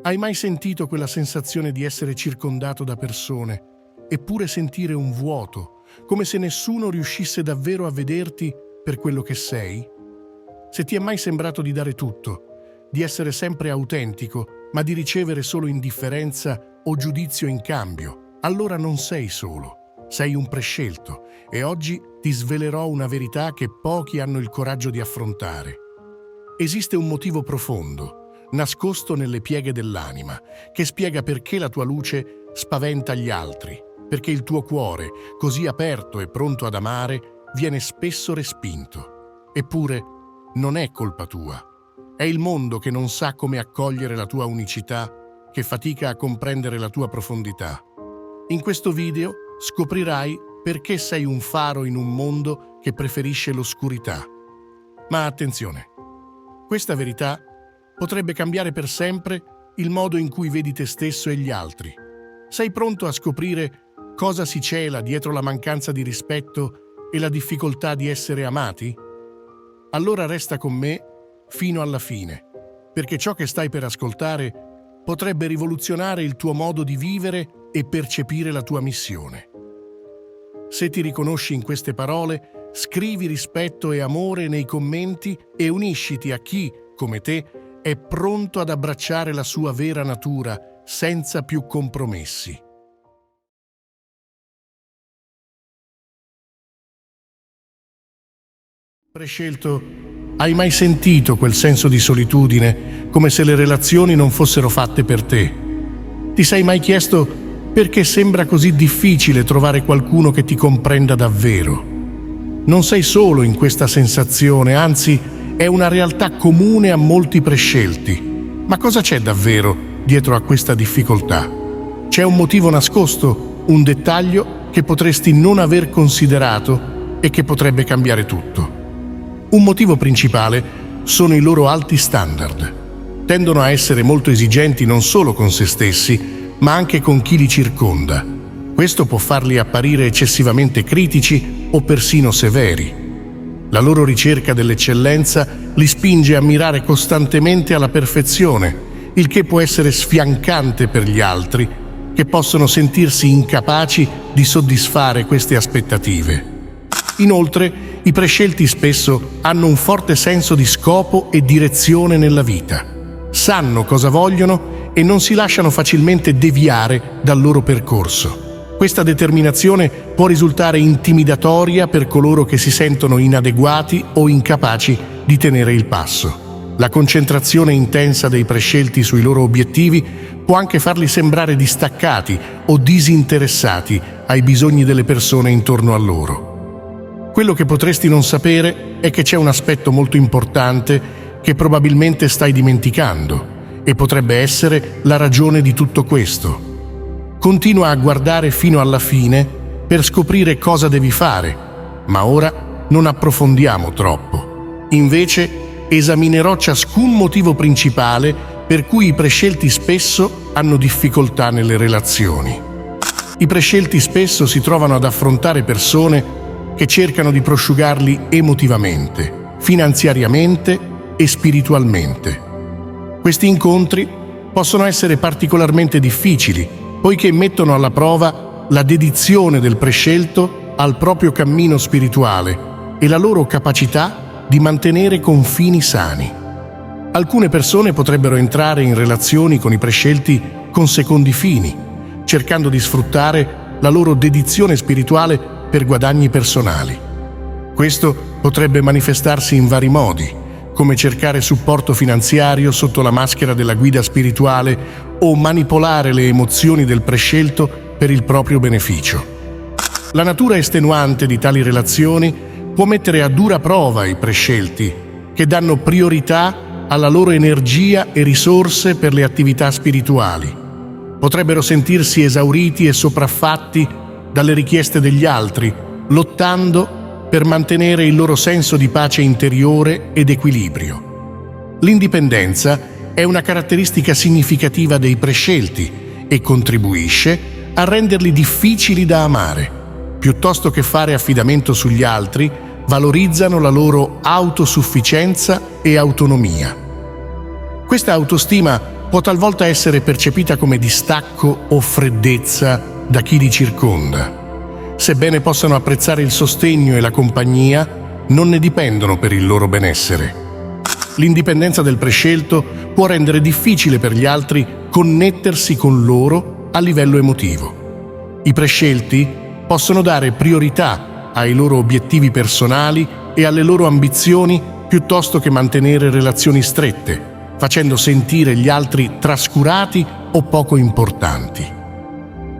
Hai mai sentito quella sensazione di essere circondato da persone, eppure sentire un vuoto, come se nessuno riuscisse davvero a vederti per quello che sei? Se ti è mai sembrato di dare tutto, di essere sempre autentico, ma di ricevere solo indifferenza o giudizio in cambio, allora non sei solo, sei un prescelto e oggi ti svelerò una verità che pochi hanno il coraggio di affrontare. Esiste un motivo profondo, nascosto nelle pieghe dell'anima, che spiega perché la tua luce spaventa gli altri, perché il tuo cuore, così aperto e pronto ad amare, viene spesso respinto. Eppure, non è colpa tua. È il mondo che non sa come accogliere la tua unicità, che fatica a comprendere la tua profondità. In questo video scoprirai perché sei un faro in un mondo che preferisce l'oscurità. Ma attenzione, questa verità potrebbe cambiare per sempre il modo in cui vedi te stesso e gli altri. Sei pronto a scoprire cosa si cela dietro la mancanza di rispetto e la difficoltà di essere amati? Allora resta con me fino alla fine, perché ciò che stai per ascoltare potrebbe rivoluzionare il tuo modo di vivere e percepire la tua missione. Se ti riconosci in queste parole, scrivi rispetto e amore nei commenti e unisciti a chi, come te, è pronto ad abbracciare la sua vera natura senza più compromessi. Prescelto, hai mai sentito quel senso di solitudine, come se le relazioni non fossero fatte per te? Ti sei mai chiesto perché sembra così difficile trovare qualcuno che ti comprenda davvero? Non sei solo in questa sensazione, anzi, è una realtà comune a molti prescelti. Ma cosa c'è davvero dietro a questa difficoltà? C'è un motivo nascosto, un dettaglio che potresti non aver considerato e che potrebbe cambiare tutto. Un motivo principale sono i loro alti standard. Tendono a essere molto esigenti non solo con se stessi, ma anche con chi li circonda. Questo può farli apparire eccessivamente critici o persino severi. La loro ricerca dell'eccellenza li spinge a mirare costantemente alla perfezione, il che può essere sfiancante per gli altri, che possono sentirsi incapaci di soddisfare queste aspettative. Inoltre, i prescelti spesso hanno un forte senso di scopo e direzione nella vita. Sanno cosa vogliono e non si lasciano facilmente deviare dal loro percorso. Questa determinazione può risultare intimidatoria per coloro che si sentono inadeguati o incapaci di tenere il passo. La concentrazione intensa dei prescelti sui loro obiettivi può anche farli sembrare distaccati o disinteressati ai bisogni delle persone intorno a loro. Quello che potresti non sapere è che c'è un aspetto molto importante che probabilmente stai dimenticando e potrebbe essere la ragione di tutto questo. Continua a guardare fino alla fine per scoprire cosa devi fare, ma ora non approfondiamo troppo. Invece esaminerò ciascun motivo principale per cui i prescelti spesso hanno difficoltà nelle relazioni. I prescelti spesso si trovano ad affrontare persone che cercano di prosciugarli emotivamente, finanziariamente e spiritualmente. Questi incontri possono essere particolarmente difficili, poiché mettono alla prova la dedizione del prescelto al proprio cammino spirituale e la loro capacità di mantenere confini sani. Alcune persone potrebbero entrare in relazioni con i prescelti con secondi fini, cercando di sfruttare la loro dedizione spirituale per guadagni personali. Questo potrebbe manifestarsi in vari modi, come cercare supporto finanziario sotto la maschera della guida spirituale o manipolare le emozioni del prescelto per il proprio beneficio. La natura estenuante di tali relazioni può mettere a dura prova i prescelti, che danno priorità alla loro energia e risorse per le attività spirituali. Potrebbero sentirsi esauriti e sopraffatti dalle richieste degli altri, lottando per mantenere il loro senso di pace interiore ed equilibrio. L'indipendenza è una caratteristica significativa dei prescelti e contribuisce a renderli difficili da amare. Piuttosto che fare affidamento sugli altri, valorizzano la loro autosufficienza e autonomia. Questa autostima può talvolta essere percepita come distacco o freddezza da chi li circonda. Sebbene possano apprezzare il sostegno e la compagnia, non ne dipendono per il loro benessere. L'indipendenza del prescelto può rendere difficile per gli altri connettersi con loro a livello emotivo. I prescelti possono dare priorità ai loro obiettivi personali e alle loro ambizioni piuttosto che mantenere relazioni strette, facendo sentire gli altri trascurati o poco importanti.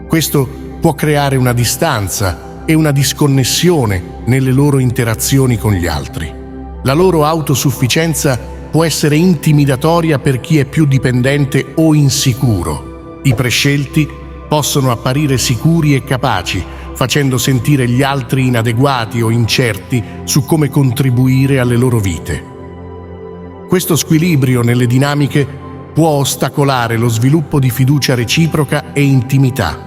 Questo può creare una distanza e una disconnessione nelle loro interazioni con gli altri. La loro autosufficienza può essere intimidatoria per chi è più dipendente o insicuro. I prescelti possono apparire sicuri e capaci, facendo sentire gli altri inadeguati o incerti su come contribuire alle loro vite. Questo squilibrio nelle dinamiche può ostacolare lo sviluppo di fiducia reciproca e intimità.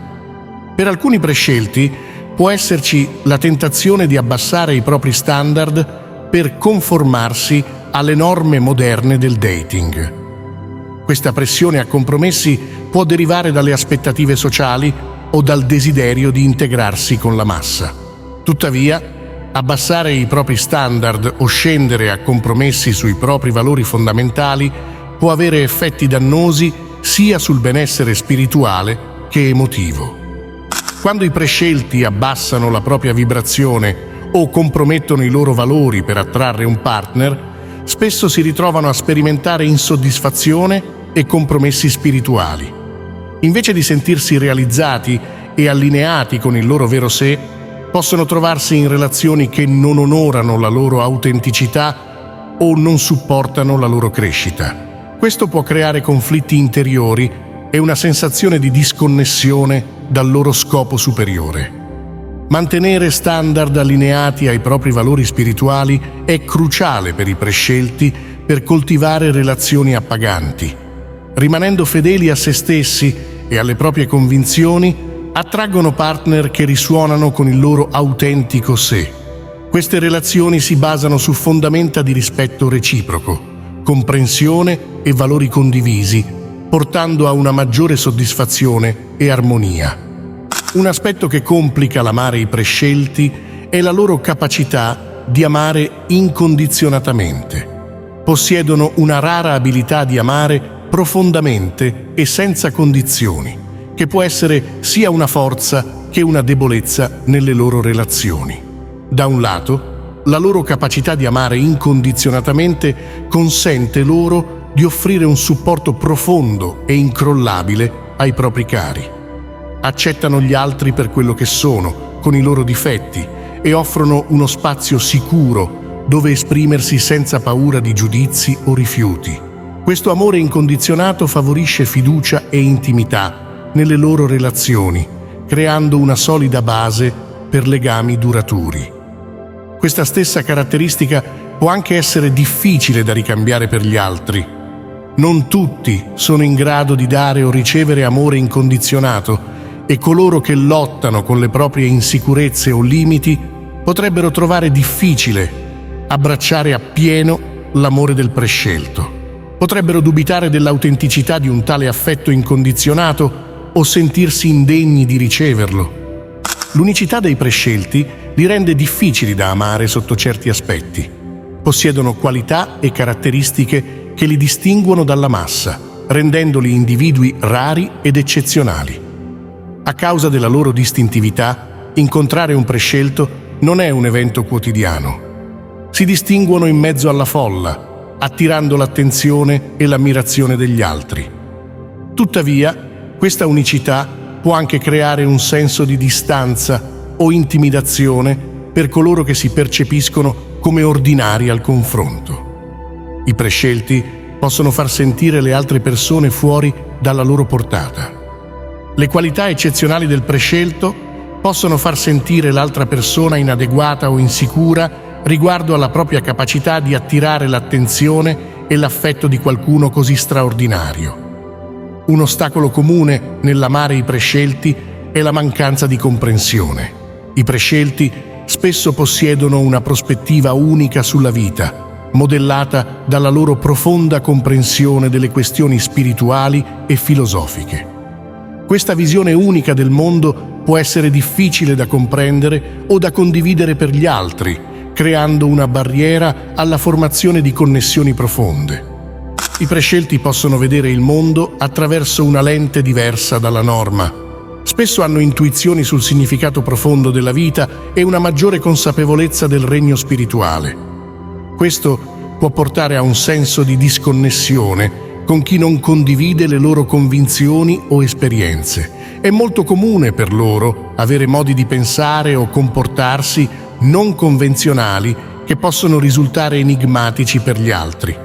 Per alcuni prescelti può esserci la tentazione di abbassare i propri standard per conformarsi alle norme moderne del dating. Questa pressione a compromessi può derivare dalle aspettative sociali o dal desiderio di integrarsi con la massa. Tuttavia, abbassare i propri standard o scendere a compromessi sui propri valori fondamentali può avere effetti dannosi sia sul benessere spirituale che emotivo. Quando i prescelti abbassano la propria vibrazione o compromettono i loro valori per attrarre un partner, spesso si ritrovano a sperimentare insoddisfazione e compromessi spirituali. Invece di sentirsi realizzati e allineati con il loro vero sé, possono trovarsi in relazioni che non onorano la loro autenticità o non supportano la loro crescita. Questo può creare conflitti interiori e una sensazione di disconnessione dal loro scopo superiore. Mantenere standard allineati ai propri valori spirituali è cruciale per i prescelti per coltivare relazioni appaganti. Rimanendo fedeli a se stessi e alle proprie convinzioni, attraggono partner che risuonano con il loro autentico sé. Queste relazioni si basano su fondamenta di rispetto reciproco, comprensione e valori condivisi, portando a una maggiore soddisfazione e armonia. Un aspetto che complica l'amare i prescelti è la loro capacità di amare incondizionatamente. Possiedono una rara abilità di amare profondamente e senza condizioni, che può essere sia una forza che una debolezza nelle loro relazioni. Da un lato, la loro capacità di amare incondizionatamente consente loro di offrire un supporto profondo e incrollabile ai propri cari. Accettano gli altri per quello che sono, con i loro difetti, e offrono uno spazio sicuro dove esprimersi senza paura di giudizi o rifiuti. Questo amore incondizionato favorisce fiducia e intimità nelle loro relazioni, creando una solida base per legami duraturi. Questa stessa caratteristica può anche essere difficile da ricambiare per gli altri. Non tutti sono in grado di dare o ricevere amore incondizionato e coloro che lottano con le proprie insicurezze o limiti potrebbero trovare difficile abbracciare appieno l'amore del prescelto. Potrebbero dubitare dell'autenticità di un tale affetto incondizionato o sentirsi indegni di riceverlo. L'unicità dei prescelti li rende difficili da amare sotto certi aspetti. Possiedono qualità e caratteristiche che li distinguono dalla massa, rendendoli individui rari ed eccezionali. A causa della loro distintività, incontrare un prescelto non è un evento quotidiano. Si distinguono in mezzo alla folla, attirando l'attenzione e l'ammirazione degli altri. Tuttavia, questa unicità può anche creare un senso di distanza o intimidazione per coloro che si percepiscono come ordinari al confronto. I prescelti possono far sentire le altre persone fuori dalla loro portata. Le qualità eccezionali del prescelto possono far sentire l'altra persona inadeguata o insicura riguardo alla propria capacità di attirare l'attenzione e l'affetto di qualcuno così straordinario. Un ostacolo comune nell'amare i prescelti è la mancanza di comprensione. I prescelti spesso possiedono una prospettiva unica sulla vita, modellata dalla loro profonda comprensione delle questioni spirituali e filosofiche. Questa visione unica del mondo può essere difficile da comprendere o da condividere per gli altri, creando una barriera alla formazione di connessioni profonde. I prescelti possono vedere il mondo attraverso una lente diversa dalla norma. Spesso hanno intuizioni sul significato profondo della vita e una maggiore consapevolezza del regno spirituale. Questo può portare a un senso di disconnessione con chi non condivide le loro convinzioni o esperienze. È molto comune per loro avere modi di pensare o comportarsi non convenzionali che possono risultare enigmatici per gli altri.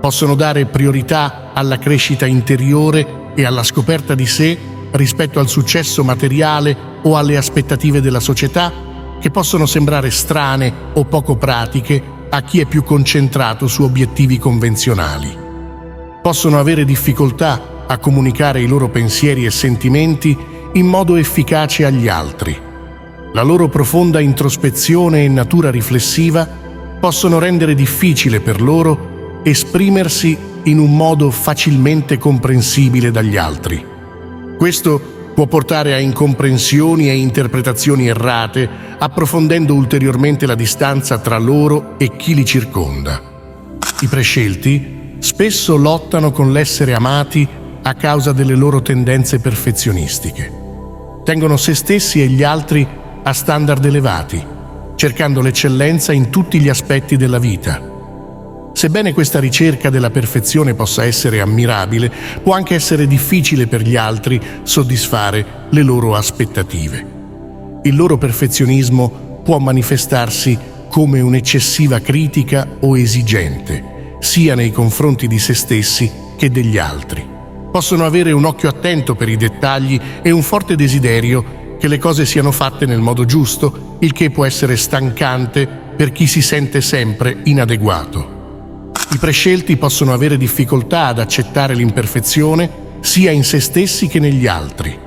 Possono dare priorità alla crescita interiore e alla scoperta di sé rispetto al successo materiale o alle aspettative della società, che possono sembrare strane o poco pratiche a chi è più concentrato su obiettivi convenzionali. Possono avere difficoltà a comunicare i loro pensieri e sentimenti in modo efficace agli altri. La loro profonda introspezione e natura riflessiva possono rendere difficile per loro esprimersi in un modo facilmente comprensibile dagli altri. Questo può portare a incomprensioni e interpretazioni errate, approfondendo ulteriormente la distanza tra loro e chi li circonda. I prescelti spesso lottano con l'essere amati a causa delle loro tendenze perfezionistiche. Tengono se stessi e gli altri a standard elevati, cercando l'eccellenza in tutti gli aspetti della vita. Sebbene questa ricerca della perfezione possa essere ammirabile, può anche essere difficile per gli altri soddisfare le loro aspettative. Il loro perfezionismo può manifestarsi come un'eccessiva critica o esigente, sia nei confronti di se stessi che degli altri. Possono avere un occhio attento per i dettagli e un forte desiderio che le cose siano fatte nel modo giusto, il che può essere stancante per chi si sente sempre inadeguato. I prescelti possono avere difficoltà ad accettare l'imperfezione sia in se stessi che negli altri.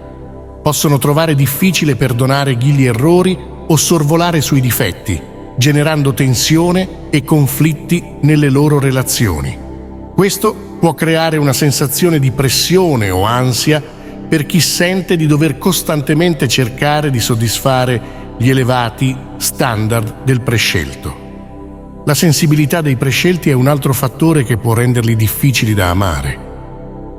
Possono trovare difficile perdonare gli errori o sorvolare sui difetti, generando tensione e conflitti nelle loro relazioni. Questo può creare una sensazione di pressione o ansia per chi sente di dover costantemente cercare di soddisfare gli elevati standard del prescelto. La sensibilità dei prescelti è un altro fattore che può renderli difficili da amare.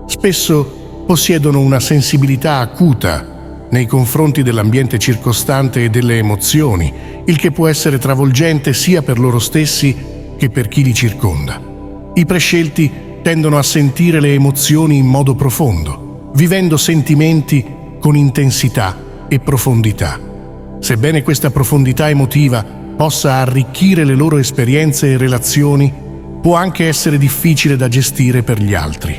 Spesso possiedono una sensibilità acuta nei confronti dell'ambiente circostante e delle emozioni, il che può essere travolgente sia per loro stessi che per chi li circonda. I prescelti tendono a sentire le emozioni in modo profondo, vivendo sentimenti con intensità e profondità. Sebbene questa profondità emotiva possa arricchire le loro esperienze e relazioni, può anche essere difficile da gestire per gli altri.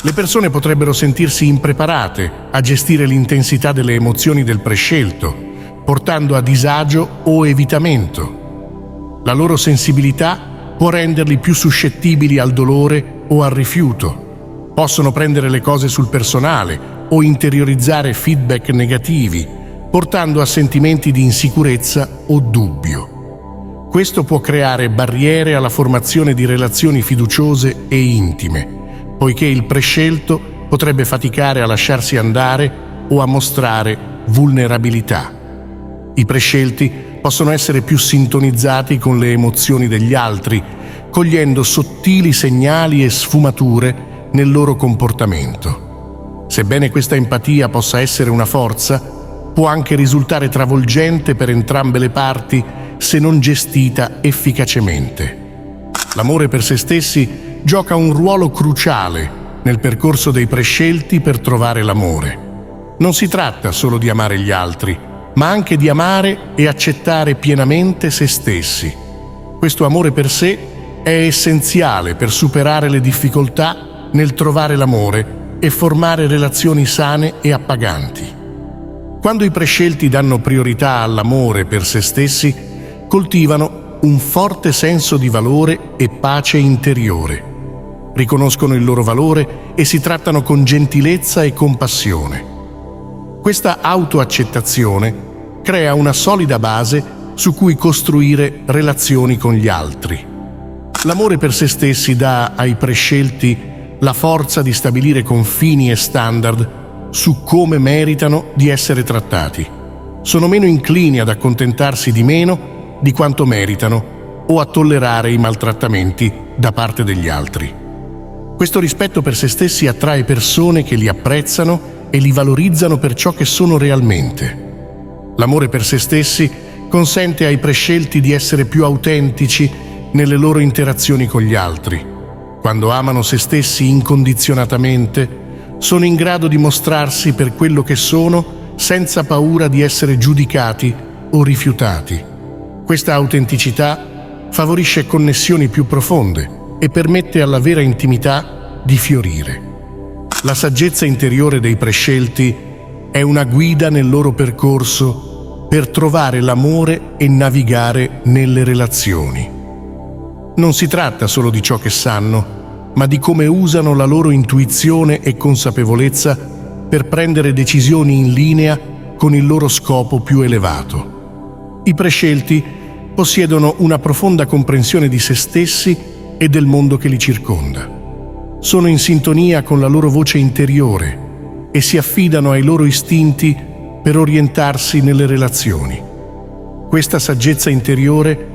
Le persone potrebbero sentirsi impreparate a gestire l'intensità delle emozioni del prescelto, portando a disagio o evitamento. La loro sensibilità può renderli più suscettibili al dolore o al rifiuto. Possono prendere le cose sul personale o interiorizzare feedback negativi, portando a sentimenti di insicurezza o dubbio. Questo può creare barriere alla formazione di relazioni fiduciose e intime, poiché il prescelto potrebbe faticare a lasciarsi andare o a mostrare vulnerabilità. I prescelti possono essere più sintonizzati con le emozioni degli altri, cogliendo sottili segnali e sfumature nel loro comportamento. Sebbene questa empatia possa essere una forza, può anche risultare travolgente per entrambe le parti se non gestita efficacemente. L'amore per se stessi gioca un ruolo cruciale nel percorso dei prescelti per trovare l'amore. Non si tratta solo di amare gli altri, ma anche di amare e accettare pienamente se stessi. Questo amore per sé è essenziale per superare le difficoltà nel trovare l'amore e formare relazioni sane e appaganti. Quando i prescelti danno priorità all'amore per se stessi, coltivano un forte senso di valore e pace interiore. Riconoscono il loro valore e si trattano con gentilezza e compassione. Questa autoaccettazione crea una solida base su cui costruire relazioni con gli altri. L'amore per se stessi dà ai prescelti la forza di stabilire confini e standard su come meritano di essere trattati. Sono meno inclini ad accontentarsi di meno di quanto meritano o a tollerare i maltrattamenti da parte degli altri. Questo rispetto per se stessi attrae persone che li apprezzano e li valorizzano per ciò che sono realmente. L'amore per se stessi consente ai prescelti di essere più autentici nelle loro interazioni con gli altri. Quando amano se stessi incondizionatamente, sono in grado di mostrarsi per quello che sono senza paura di essere giudicati o rifiutati. Questa autenticità favorisce connessioni più profonde e permette alla vera intimità di fiorire. La saggezza interiore dei prescelti è una guida nel loro percorso per trovare l'amore e navigare nelle relazioni. Non si tratta solo di ciò che sanno, ma di come usano la loro intuizione e consapevolezza per prendere decisioni in linea con il loro scopo più elevato. I prescelti possiedono una profonda comprensione di se stessi e del mondo che li circonda. Sono in sintonia con la loro voce interiore e si affidano ai loro istinti per orientarsi nelle relazioni. Questa saggezza interiore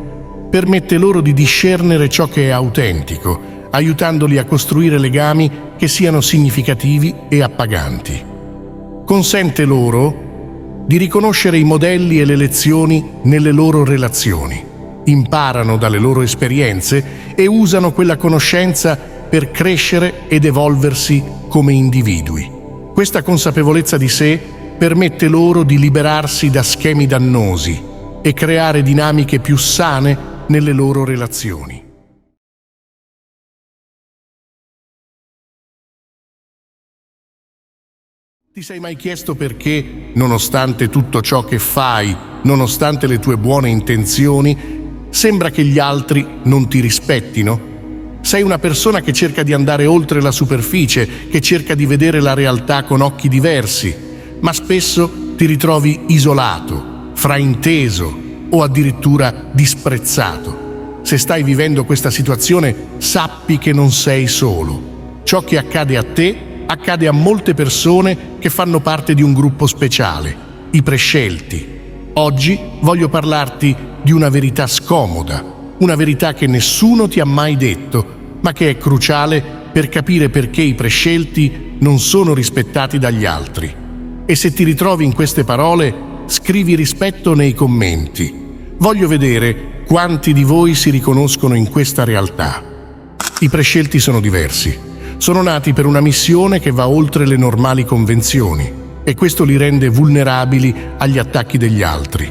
permette loro di discernere ciò che è autentico, aiutandoli a costruire legami che siano significativi e appaganti. Consente loro di riconoscere i modelli e le lezioni nelle loro relazioni. Imparano dalle loro esperienze e usano quella conoscenza per crescere ed evolversi come individui. Questa consapevolezza di sé permette loro di liberarsi da schemi dannosi e creare dinamiche più sane nelle loro relazioni. Ti sei mai chiesto perché, nonostante tutto ciò che fai, nonostante le tue buone intenzioni, sembra che gli altri non ti rispettino? Sei una persona che cerca di andare oltre la superficie, che cerca di vedere la realtà con occhi diversi, ma spesso ti ritrovi isolato, frainteso o addirittura disprezzato. Se stai vivendo questa situazione, sappi che non sei solo. Ciò che accade a te accade a molte persone che fanno parte di un gruppo speciale, i prescelti. Oggi voglio parlarti di una verità scomoda, una verità che nessuno ti ha mai detto, ma che è cruciale per capire perché i prescelti non sono rispettati dagli altri. E se ti ritrovi in queste parole, scrivi rispetto nei commenti. Voglio vedere quanti di voi si riconoscono in questa realtà. I prescelti sono diversi. Sono nati per una missione che va oltre le normali convenzioni e questo li rende vulnerabili agli attacchi degli altri.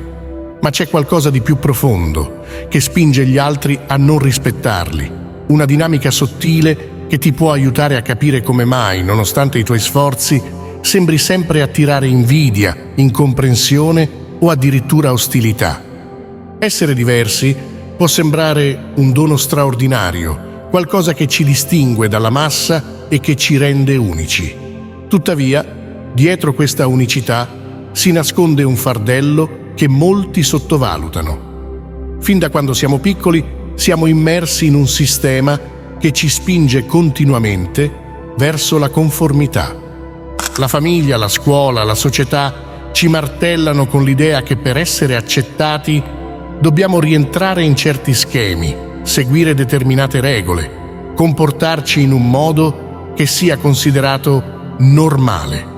Ma c'è qualcosa di più profondo che spinge gli altri a non rispettarli. Una dinamica sottile che ti può aiutare a capire come mai, nonostante i tuoi sforzi, sembri sempre attirare invidia, incomprensione o addirittura ostilità. Essere diversi può sembrare un dono straordinario, qualcosa che ci distingue dalla massa e che ci rende unici. Tuttavia, dietro questa unicità si nasconde un fardello che molti sottovalutano. Fin da quando siamo piccoli, siamo immersi in un sistema che ci spinge continuamente verso la conformità. La famiglia, la scuola, la società ci martellano con l'idea che per essere accettati dobbiamo rientrare in certi schemi, seguire determinate regole, comportarci in un modo che sia considerato normale.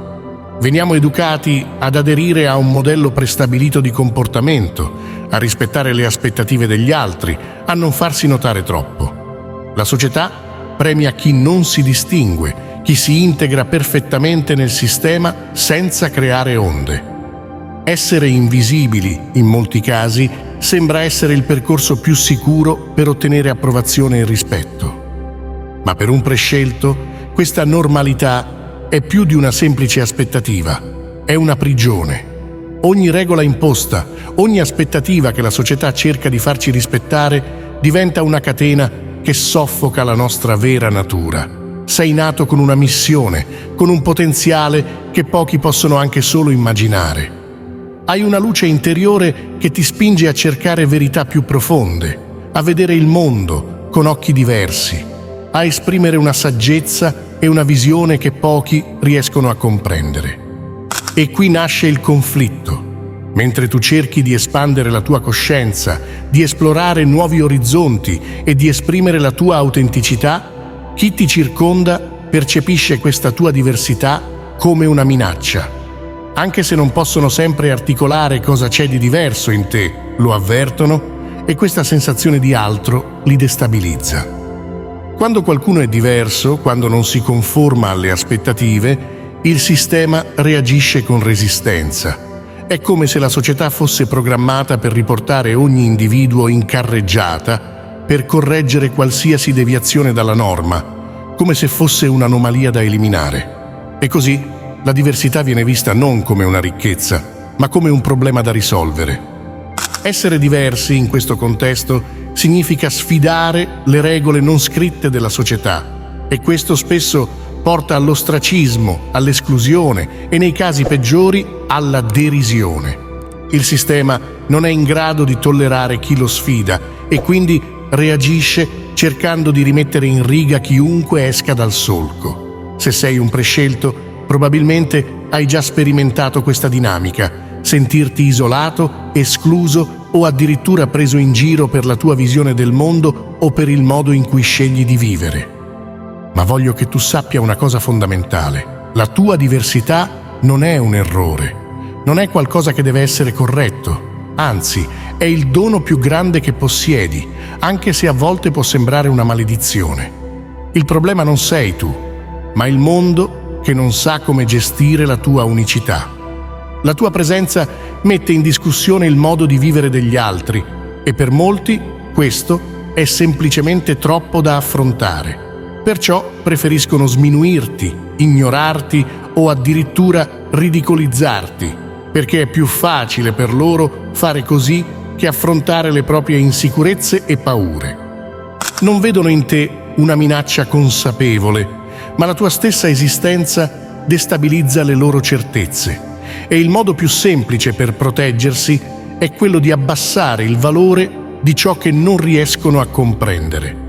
Veniamo educati ad aderire a un modello prestabilito di comportamento, a rispettare le aspettative degli altri, a non farsi notare troppo. La società premia chi non si distingue, chi si integra perfettamente nel sistema senza creare onde. Essere invisibili, in molti casi, sembra essere il percorso più sicuro per ottenere approvazione e rispetto. Ma per un prescelto, questa normalità è più di una semplice aspettativa, è una prigione. Ogni regola imposta, ogni aspettativa che la società cerca di farci rispettare diventa una catena che soffoca la nostra vera natura. Sei nato con una missione, con un potenziale che pochi possono anche solo immaginare. Hai una luce interiore che ti spinge a cercare verità più profonde, a vedere il mondo con occhi diversi, a esprimere una saggezza e una visione che pochi riescono a comprendere. E qui nasce il conflitto. Mentre tu cerchi di espandere la tua coscienza, di esplorare nuovi orizzonti e di esprimere la tua autenticità, chi ti circonda percepisce questa tua diversità come una minaccia. Anche se non possono sempre articolare cosa c'è di diverso in te, lo avvertono e questa sensazione di altro li destabilizza. Quando qualcuno è diverso, quando non si conforma alle aspettative, il sistema reagisce con resistenza. È come se la società fosse programmata per riportare ogni individuo in carreggiata, per correggere qualsiasi deviazione dalla norma, come se fosse un'anomalia da eliminare. E così la diversità viene vista non come una ricchezza, ma come un problema da risolvere. Essere diversi in questo contesto significa sfidare le regole non scritte della società, e questo spesso porta all'ostracismo, all'esclusione e nei casi peggiori alla derisione. Il sistema non è in grado di tollerare chi lo sfida e quindi reagisce cercando di rimettere in riga chiunque esca dal solco. Se sei un prescelto, probabilmente hai già sperimentato questa dinamica, sentirti isolato, escluso o addirittura preso in giro per la tua visione del mondo o per il modo in cui scegli di vivere. Ma voglio che tu sappia una cosa fondamentale. La tua diversità non è un errore, non è qualcosa che deve essere corretto. Anzi, è il dono più grande che possiedi, anche se a volte può sembrare una maledizione. Il problema non sei tu, ma il mondo che non sa come gestire la tua unicità. La tua presenza mette in discussione il modo di vivere degli altri e per molti questo è semplicemente troppo da affrontare. Perciò preferiscono sminuirti, ignorarti o addirittura ridicolizzarti, perché è più facile per loro fare così che affrontare le proprie insicurezze e paure. Non vedono in te una minaccia consapevole, ma la tua stessa esistenza destabilizza le loro certezze. E il modo più semplice per proteggersi è quello di abbassare il valore di ciò che non riescono a comprendere.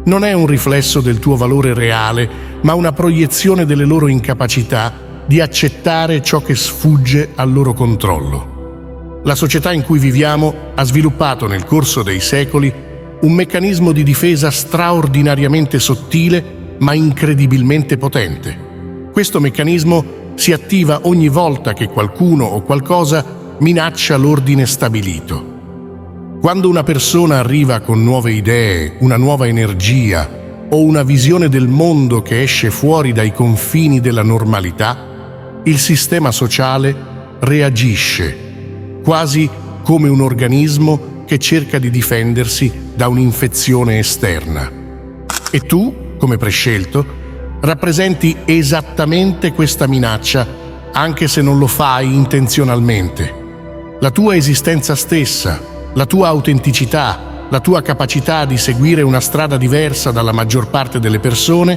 Non è un riflesso del tuo valore reale, ma una proiezione delle loro incapacità di accettare ciò che sfugge al loro controllo. La società in cui viviamo ha sviluppato nel corso dei secoli un meccanismo di difesa straordinariamente sottile, ma incredibilmente potente. Questo meccanismo si attiva ogni volta che qualcuno o qualcosa minaccia l'ordine stabilito. Quando una persona arriva con nuove idee, una nuova energia o una visione del mondo che esce fuori dai confini della normalità, il sistema sociale reagisce, quasi come un organismo che cerca di difendersi da un'infezione esterna. E tu, come prescelto, rappresenti esattamente questa minaccia, anche se non lo fai intenzionalmente. La tua esistenza stessa, la tua autenticità, la tua capacità di seguire una strada diversa dalla maggior parte delle persone,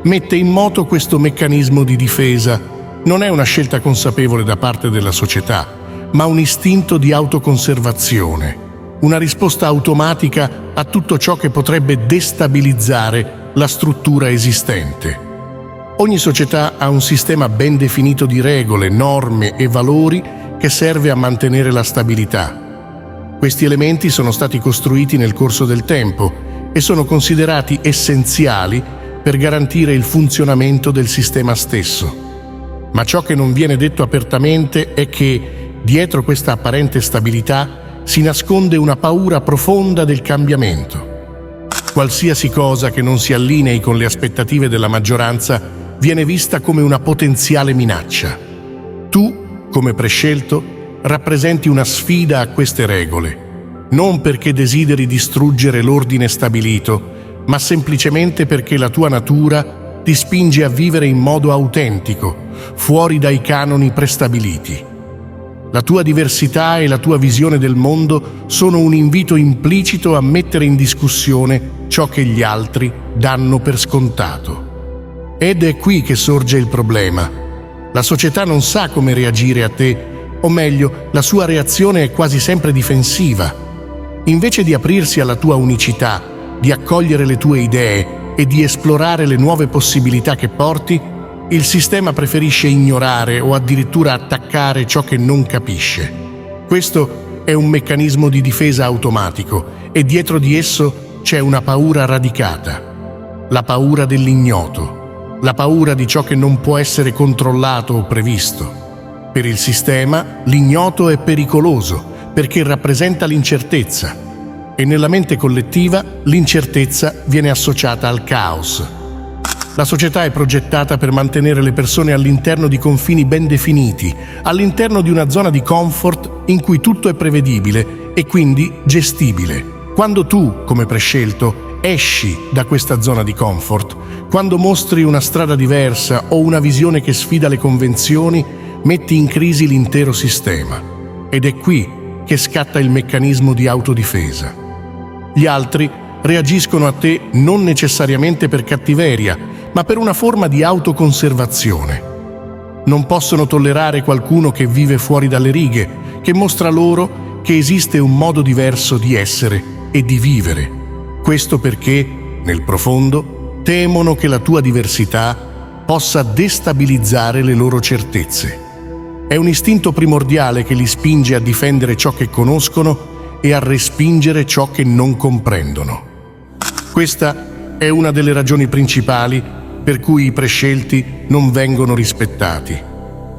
mette in moto questo meccanismo di difesa. Non è una scelta consapevole da parte della società, ma un istinto di autoconservazione, una risposta automatica a tutto ciò che potrebbe destabilizzare la struttura esistente. Ogni società ha un sistema ben definito di regole, norme e valori che serve a mantenere la stabilità. Questi elementi sono stati costruiti nel corso del tempo e sono considerati essenziali per garantire il funzionamento del sistema stesso. Ma ciò che non viene detto apertamente è che, dietro questa apparente stabilità, si nasconde una paura profonda del cambiamento. Qualsiasi cosa che non si allinei con le aspettative della maggioranza viene vista come una potenziale minaccia. Tu, come prescelto, rappresenti una sfida a queste regole, non perché desideri distruggere l'ordine stabilito, ma semplicemente perché la tua natura ti spinge a vivere in modo autentico, fuori dai canoni prestabiliti. La tua diversità e la tua visione del mondo sono un invito implicito a mettere in discussione ciò che gli altri danno per scontato. Ed è qui che sorge il problema. La società non sa come reagire a te, o meglio, la sua reazione è quasi sempre difensiva. Invece di aprirsi alla tua unicità, di accogliere le tue idee e di esplorare le nuove possibilità che porti, il sistema preferisce ignorare o addirittura attaccare ciò che non capisce. Questo è un meccanismo di difesa automatico e dietro di esso c'è una paura radicata, la paura dell'ignoto, la paura di ciò che non può essere controllato o previsto. Per il sistema, l'ignoto è pericoloso perché rappresenta l'incertezza e nella mente collettiva l'incertezza viene associata al caos. La società è progettata per mantenere le persone all'interno di confini ben definiti, all'interno di una zona di comfort in cui tutto è prevedibile e quindi gestibile. Quando tu, come prescelto, esci da questa zona di comfort, quando mostri una strada diversa o una visione che sfida le convenzioni, metti in crisi l'intero sistema. Ed è qui che scatta il meccanismo di autodifesa. Gli altri reagiscono a te non necessariamente per cattiveria, ma per una forma di autoconservazione. Non possono tollerare qualcuno che vive fuori dalle righe, che mostra loro che esiste un modo diverso di essere e di vivere. Questo perché, nel profondo, temono che la tua diversità possa destabilizzare le loro certezze. È un istinto primordiale che li spinge a difendere ciò che conoscono e a respingere ciò che non comprendono. Questa è una delle ragioni principali per cui i prescelti non vengono rispettati.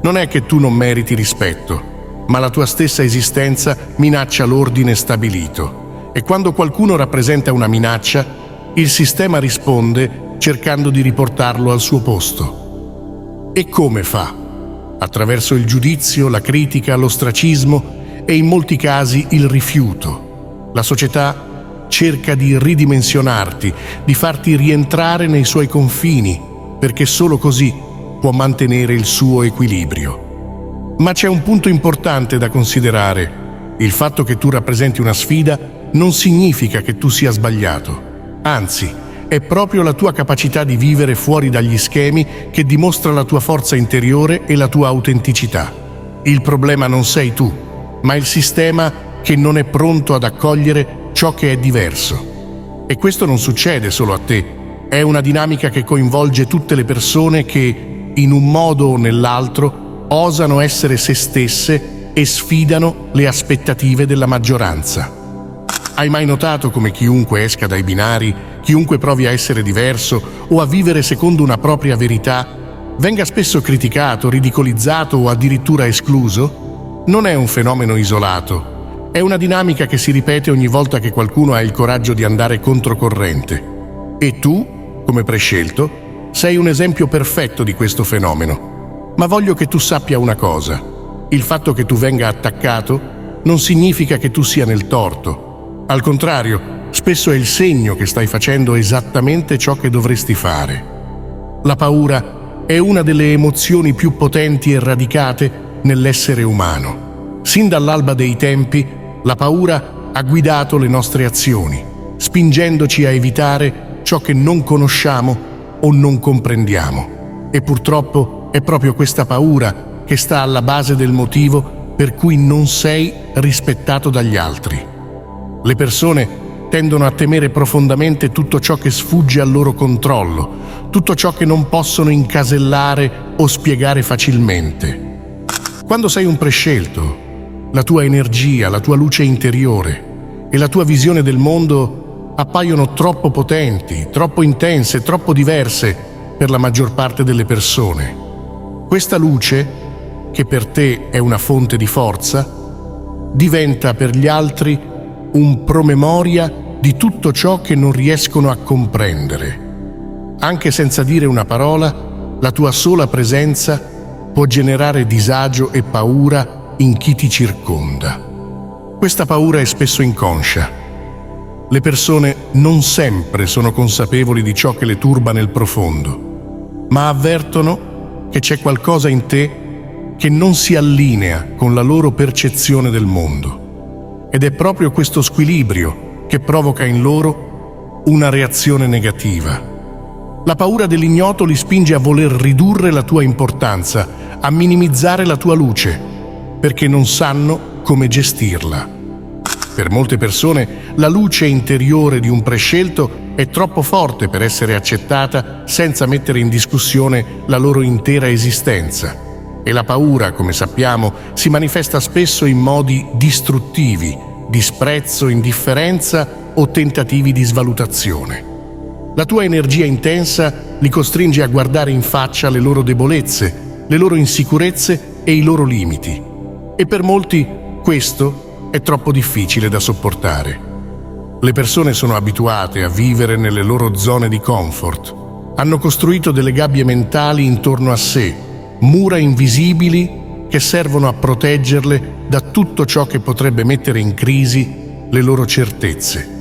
Non è che tu non meriti rispetto, ma la tua stessa esistenza minaccia l'ordine stabilito. E quando qualcuno rappresenta una minaccia, il sistema risponde cercando di riportarlo al suo posto. E come fa? Attraverso il giudizio, la critica, l'ostracismo e in molti casi il rifiuto. La società cerca di ridimensionarti, di farti rientrare nei suoi confini, perché solo così può mantenere il suo equilibrio. Ma c'è un punto importante da considerare. Il fatto che tu rappresenti una sfida non significa che tu sia sbagliato. Anzi, è proprio la tua capacità di vivere fuori dagli schemi che dimostra la tua forza interiore e la tua autenticità. Il problema non sei tu, ma il sistema che non è pronto ad accogliere ciò che è diverso. E questo non succede solo a te, è una dinamica che coinvolge tutte le persone che, in un modo o nell'altro, osano essere se stesse e sfidano le aspettative della maggioranza. Hai mai notato come chiunque esca dai binari, chiunque provi a essere diverso o a vivere secondo una propria verità, venga spesso criticato, ridicolizzato o addirittura escluso? Non è un fenomeno isolato. È una dinamica che si ripete ogni volta che qualcuno ha il coraggio di andare controcorrente. E tu, come prescelto, sei un esempio perfetto di questo fenomeno. Ma voglio che tu sappia una cosa. Il fatto che tu venga attaccato non significa che tu sia nel torto. Al contrario, spesso è il segno che stai facendo esattamente ciò che dovresti fare. La paura è una delle emozioni più potenti e radicate nell'essere umano. Sin dall'alba dei tempi, la paura ha guidato le nostre azioni, spingendoci a evitare ciò che non conosciamo o non comprendiamo. E purtroppo è proprio questa paura che sta alla base del motivo per cui non sei rispettato dagli altri. Le persone tendono a temere profondamente tutto ciò che sfugge al loro controllo, tutto ciò che non possono incasellare o spiegare facilmente. Quando sei un prescelto, la tua energia, la tua luce interiore e la tua visione del mondo appaiono troppo potenti, troppo intense, troppo diverse per la maggior parte delle persone. Questa luce, che per te è una fonte di forza, diventa per gli altri un promemoria di tutto ciò che non riescono a comprendere. Anche senza dire una parola, la tua sola presenza può generare disagio e paura in chi ti circonda. Questa paura è spesso inconscia. Le persone non sempre sono consapevoli di ciò che le turba nel profondo, ma avvertono che c'è qualcosa in te che non si allinea con la loro percezione del mondo. Ed è proprio questo squilibrio che provoca in loro una reazione negativa. La paura dell'ignoto li spinge a voler ridurre la tua importanza, a minimizzare la tua luce, perché non sanno come gestirla. Per molte persone la luce interiore di un prescelto è troppo forte per essere accettata senza mettere in discussione la loro intera esistenza. E la paura, come sappiamo, si manifesta spesso in modi distruttivi, disprezzo, indifferenza o tentativi di svalutazione. La tua energia intensa li costringe a guardare in faccia le loro debolezze, le loro insicurezze e i loro limiti. E per molti questo è troppo difficile da sopportare. Le persone sono abituate a vivere nelle loro zone di comfort. Hanno costruito delle gabbie mentali intorno a sé, mura invisibili che servono a proteggerle da tutto ciò che potrebbe mettere in crisi le loro certezze.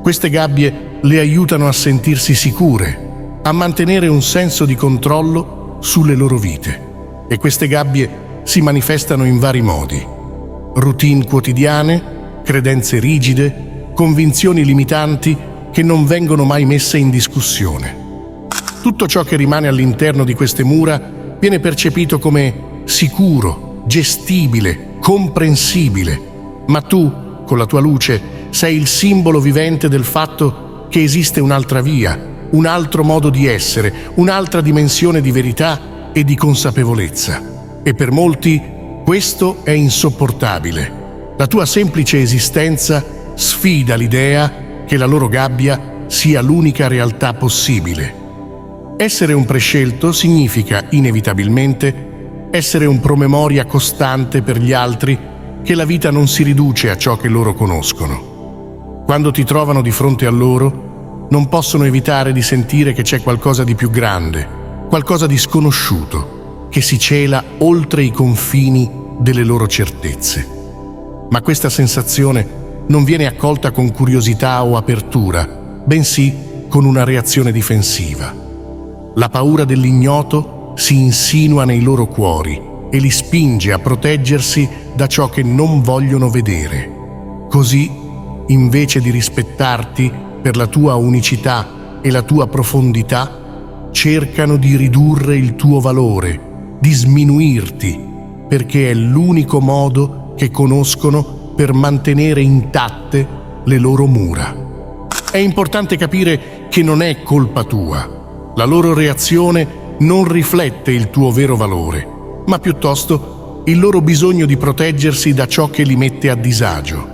Queste gabbie le aiutano a sentirsi sicure, a mantenere un senso di controllo sulle loro vite. E queste gabbie si manifestano in vari modi: routine quotidiane, credenze rigide, convinzioni limitanti che non vengono mai messe in discussione. Tutto ciò che rimane all'interno di queste mura viene percepito come sicuro, gestibile, comprensibile, ma tu, con la tua luce, sei il simbolo vivente del fatto che esiste un'altra via, un altro modo di essere, un'altra dimensione di verità e di consapevolezza. E per molti questo è insopportabile. La tua semplice esistenza sfida l'idea che la loro gabbia sia l'unica realtà possibile. Essere un prescelto significa, inevitabilmente, essere un promemoria costante per gli altri che la vita non si riduce a ciò che loro conoscono. Quando ti trovano di fronte a loro, non possono evitare di sentire che c'è qualcosa di più grande, qualcosa di sconosciuto, che si cela oltre i confini delle loro certezze. Ma questa sensazione non viene accolta con curiosità o apertura, bensì con una reazione difensiva. La paura dell'ignoto si insinua nei loro cuori e li spinge a proteggersi da ciò che non vogliono vedere. Così, invece di rispettarti per la tua unicità e la tua profondità, cercano di ridurre il tuo valore, di sminuirti, perché è l'unico modo che conoscono per mantenere intatte le loro mura. È importante capire che non è colpa tua. La loro reazione non riflette il tuo vero valore, ma piuttosto il loro bisogno di proteggersi da ciò che li mette a disagio.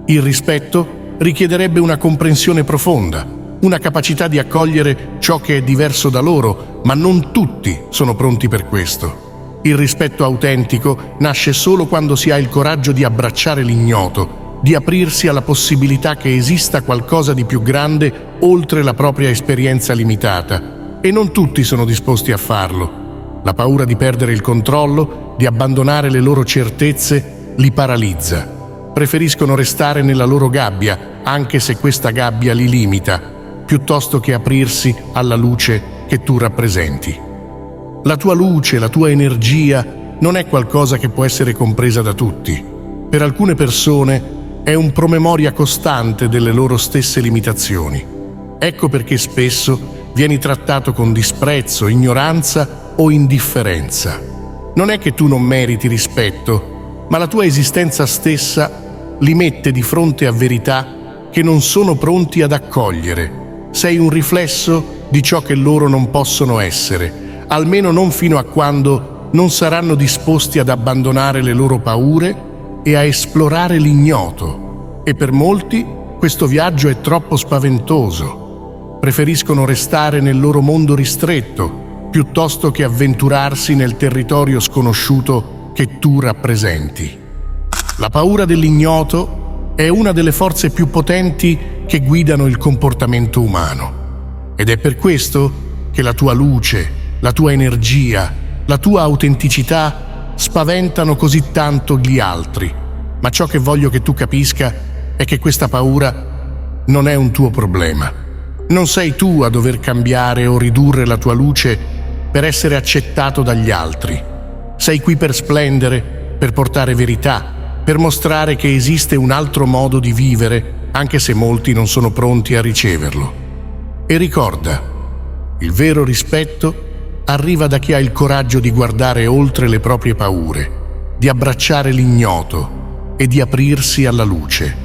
Il rispetto richiederebbe una comprensione profonda, una capacità di accogliere ciò che è diverso da loro, ma non tutti sono pronti per questo. Il rispetto autentico nasce solo quando si ha il coraggio di abbracciare l'ignoto, di aprirsi alla possibilità che esista qualcosa di più grande oltre la propria esperienza limitata, e non tutti sono disposti a farlo. La paura di perdere il controllo, di abbandonare le loro certezze, li paralizza. Preferiscono restare nella loro gabbia, anche se questa gabbia li limita, piuttosto che aprirsi alla luce che tu rappresenti. La tua luce, la tua energia non è qualcosa che può essere compresa da tutti. Per alcune persone è un promemoria costante delle loro stesse limitazioni. Ecco perché spesso vieni trattato con disprezzo, ignoranza o indifferenza. Non è che tu non meriti rispetto, ma la tua esistenza stessa li mette di fronte a verità che non sono pronti ad accogliere. Sei un riflesso di ciò che loro non possono essere, almeno non fino a quando non saranno disposti ad abbandonare le loro paure e a esplorare l'ignoto. E per molti questo viaggio è troppo spaventoso. Preferiscono restare nel loro mondo ristretto, piuttosto che avventurarsi nel territorio sconosciuto che tu rappresenti. La paura dell'ignoto è una delle forze più potenti che guidano il comportamento umano. Ed è per questo che la tua luce, la tua energia, la tua autenticità spaventano così tanto gli altri. Ma ciò che voglio che tu capisca è che questa paura non è un tuo problema. Non sei tu a dover cambiare o ridurre la tua luce per essere accettato dagli altri. Sei qui per splendere, per portare verità, per mostrare che esiste un altro modo di vivere, anche se molti non sono pronti a riceverlo. E ricorda, il vero rispetto arriva da chi ha il coraggio di guardare oltre le proprie paure, di abbracciare l'ignoto e di aprirsi alla luce.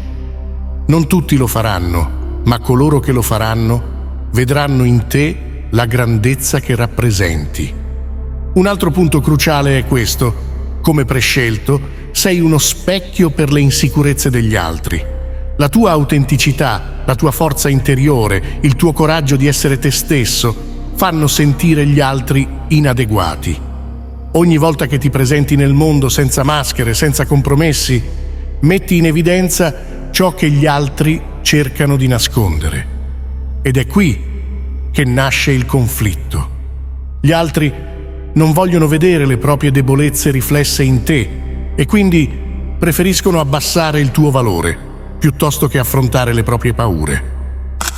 Non tutti lo faranno, ma coloro che lo faranno vedranno in te la grandezza che rappresenti. Un altro punto cruciale è questo: come prescelto, sei uno specchio per le insicurezze degli altri. La tua autenticità, la tua forza interiore, il tuo coraggio di essere te stesso fanno sentire gli altri inadeguati. Ogni volta che ti presenti nel mondo senza maschere, senza compromessi, metti in evidenza ciò che gli altri cercano di nascondere. Ed è qui che nasce il conflitto. Gli altri non vogliono vedere le proprie debolezze riflesse in te e quindi preferiscono abbassare il tuo valore piuttosto che affrontare le proprie paure.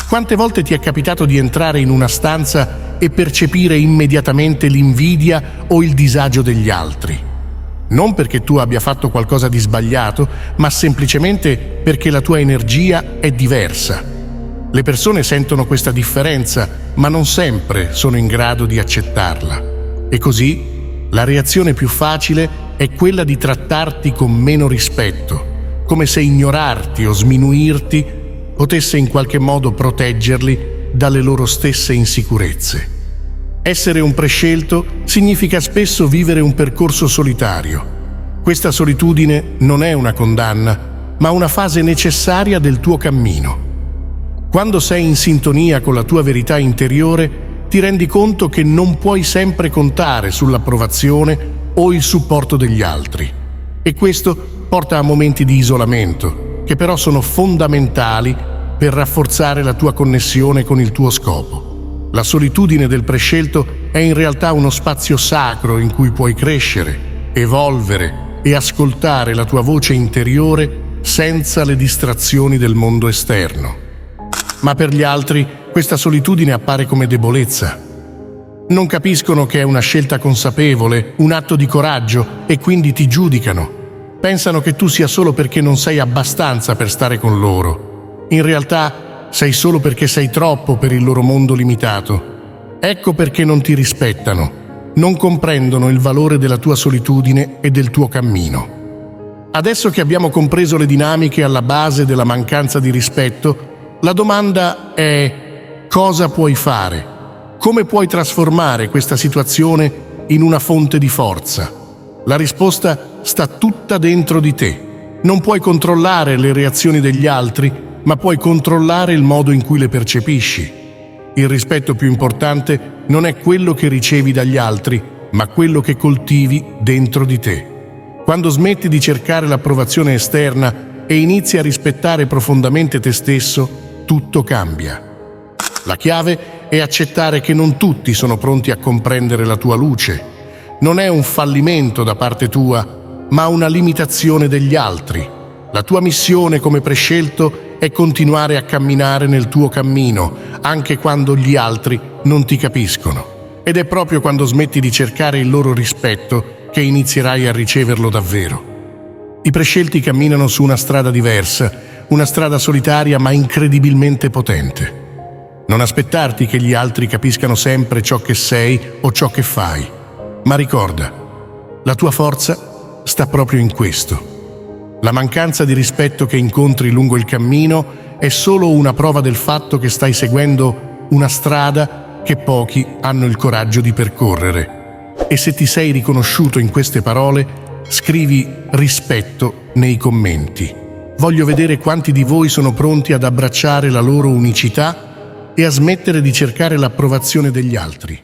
Quante volte ti è capitato di entrare in una stanza e percepire immediatamente l'invidia o il disagio degli altri? Non perché tu abbia fatto qualcosa di sbagliato, ma semplicemente perché la tua energia è diversa. Le persone sentono questa differenza, ma non sempre sono in grado di accettarla. E così la reazione più facile è quella di trattarti con meno rispetto, come se ignorarti o sminuirti potesse in qualche modo proteggerli dalle loro stesse insicurezze. Essere un prescelto significa spesso vivere un percorso solitario. Questa solitudine non è una condanna, ma una fase necessaria del tuo cammino. Quando sei in sintonia con la tua verità interiore, ti rendi conto che non puoi sempre contare sull'approvazione o il supporto degli altri. E questo porta a momenti di isolamento, che però sono fondamentali per rafforzare la tua connessione con il tuo scopo. La solitudine del prescelto è in realtà uno spazio sacro in cui puoi crescere, evolvere e ascoltare la tua voce interiore senza le distrazioni del mondo esterno. Ma per gli altri questa solitudine appare come debolezza. Non capiscono che è una scelta consapevole, un atto di coraggio e quindi ti giudicano. Pensano che tu sia solo perché non sei abbastanza per stare con loro. In realtà sei solo perché sei troppo per il loro mondo limitato. Ecco perché non ti rispettano, non comprendono il valore della tua solitudine e del tuo cammino. Adesso che abbiamo compreso le dinamiche alla base della mancanza di rispetto, la domanda è: cosa puoi fare? Come puoi trasformare questa situazione in una fonte di forza? La risposta sta tutta dentro di te. Non puoi controllare le reazioni degli altri, ma puoi controllare il modo in cui le percepisci. Il rispetto più importante non è quello che ricevi dagli altri, ma quello che coltivi dentro di te. Quando smetti di cercare l'approvazione esterna e inizi a rispettare profondamente te stesso, tutto cambia. La chiave è accettare che non tutti sono pronti a comprendere la tua luce. Non è un fallimento da parte tua, ma una limitazione degli altri. La tua missione come prescelto è continuare a camminare nel tuo cammino, anche quando gli altri non ti capiscono. Ed è proprio quando smetti di cercare il loro rispetto che inizierai a riceverlo davvero. I prescelti camminano su una strada diversa, una strada solitaria ma incredibilmente potente. Non aspettarti che gli altri capiscano sempre ciò che sei o ciò che fai, ma ricorda, la tua forza sta proprio in questo. La mancanza di rispetto che incontri lungo il cammino è solo una prova del fatto che stai seguendo una strada che pochi hanno il coraggio di percorrere. E se ti sei riconosciuto in queste parole, scrivi rispetto nei commenti. Voglio vedere quanti di voi sono pronti ad abbracciare la loro unicità e a smettere di cercare l'approvazione degli altri.